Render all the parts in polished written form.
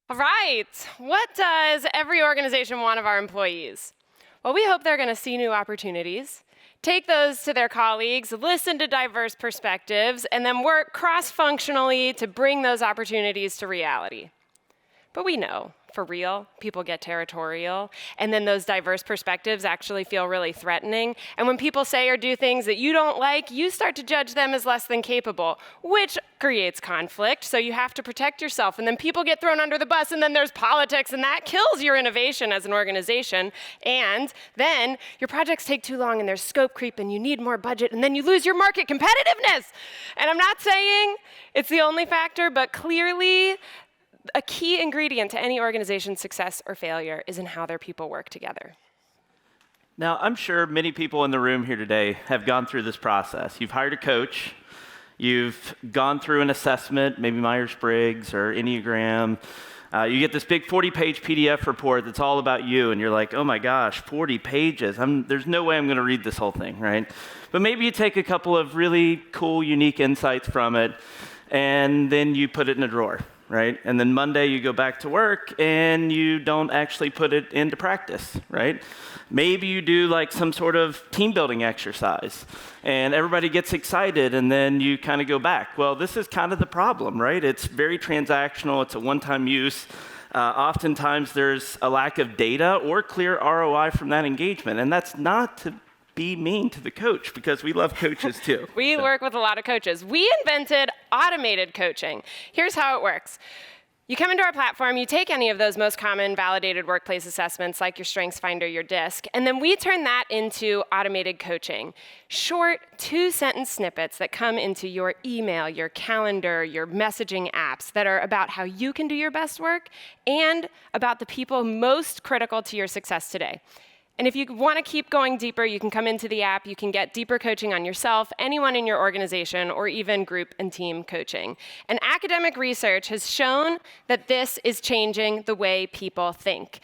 All right, what does every organization want of our employees? Well, we hope they're going to see new opportunities, take those to their colleagues, listen to diverse perspectives, and then work cross-functionally to bring those opportunities to reality. But we know, for real, people get territorial, and then those diverse perspectives actually feel really threatening. And when people say or do things that you don't like, you start to judge them as less than capable, which creates conflict, so you have to protect yourself. And then people get thrown under the bus, and then there's politics, and that kills your innovation as an organization. And then your projects take too long, and there's scope creep, and you need more budget, and then you lose your market competitiveness. And I'm not saying it's the only factor, but clearly, a key ingredient to any organization's success or failure is in how their people work together. Now, I'm sure many people in the room here today have gone through this process. You've hired a coach, you've gone through an assessment, maybe Myers-Briggs or Enneagram. You get this big 40-page PDF report that's all about you, and you're like, oh my gosh, 40 pages. There's no way I'm going to read this whole thing, right? But maybe you take a couple of really cool, unique insights from it, and then you put it in a drawer. Right? And then Monday you go back to work and you don't actually put it into practice, right? Maybe you do like some sort of team building exercise and everybody gets excited and then you kind of go back. Well, this is kind of the problem, right? It's very transactional, it's a one-time use. Oftentimes there's a lack of data or clear ROI from that engagement, and that's not to be mean to the coach, because we love coaches too. We work with a lot of coaches. We invented automated coaching. Here's how it works. You come into our platform, you take any of those most common validated workplace assessments like your StrengthsFinder, your DISC, and then we turn that into automated coaching. Short 2-sentence snippets that come into your email, your calendar, your messaging apps that are about how you can do your best work and about the people most critical to your success today. And if you want to keep going deeper, you can come into the app, you can get deeper coaching on yourself, anyone in your organization, or even group and team coaching. And academic research has shown that this is changing the way people think.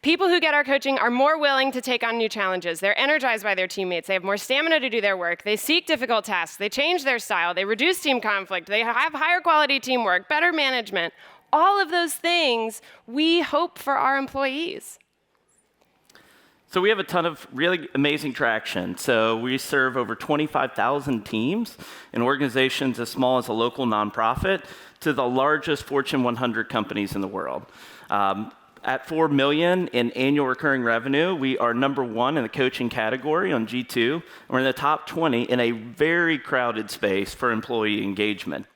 People who get our coaching are more willing to take on new challenges. They're energized by their teammates. They have more stamina to do their work. They seek difficult tasks. They change their style. They reduce team conflict. They have higher quality teamwork, better management. All of those things we hope for our employees. So we have a ton of really amazing traction. So we serve over 25,000 teams in organizations as small as a local nonprofit to the largest Fortune 100 companies in the world. At $4 million in annual recurring revenue, we are number one in the coaching category on G2. And we're in the top 20 in a very crowded space for employee engagement.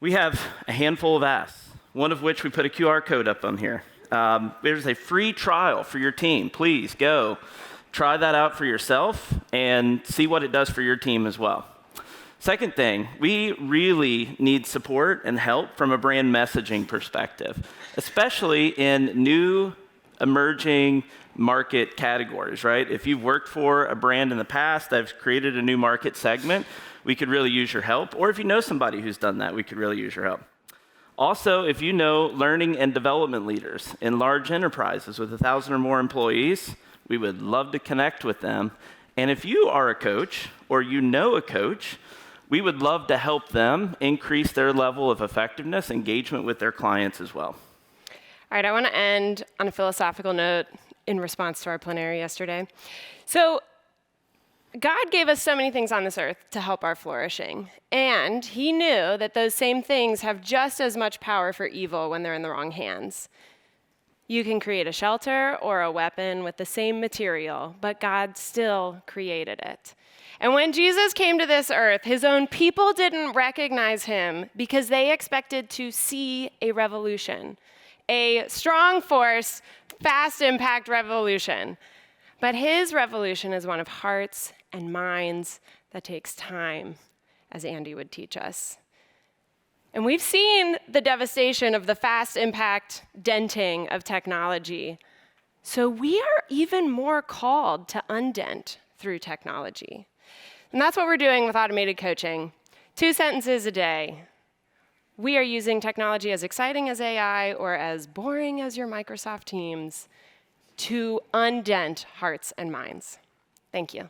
We have a handful of asks, one of which we put a QR code up on here. There's a free trial for your team. Please go try that out for yourself and see what it does for your team as well. Second thing, we really need support and help from a brand messaging perspective, especially in new emerging market categories, right? If you've worked for a brand in the past that's created a new market segment, we could really use your help. Or if you know somebody who's done that, we could really use your help. Also, if you know learning and development leaders in large enterprises with 1,000 or more employees, we would love to connect with them. And if you are a coach or you know a coach, we would love to help them increase their level of effectiveness, engagement with their clients as well. All right, I want to end on a philosophical note in response to our plenary yesterday. So God gave us so many things on this earth to help our flourishing, and he knew that those same things have just as much power for evil when they're in the wrong hands. You can create a shelter or a weapon with the same material, but God still created it. And when Jesus came to this earth, his own people didn't recognize him because they expected to see a revolution, a strong force, fast impact revolution. But his revolution is one of hearts and minds that takes time, as Andy would teach us. And we've seen the devastation of the fast impact denting of technology. So we are even more called to undent through technology. And that's what we're doing with automated coaching. 2 sentences a day. We are using technology as exciting as AI or as boring as your Microsoft Teams to undent hearts and minds. Thank you.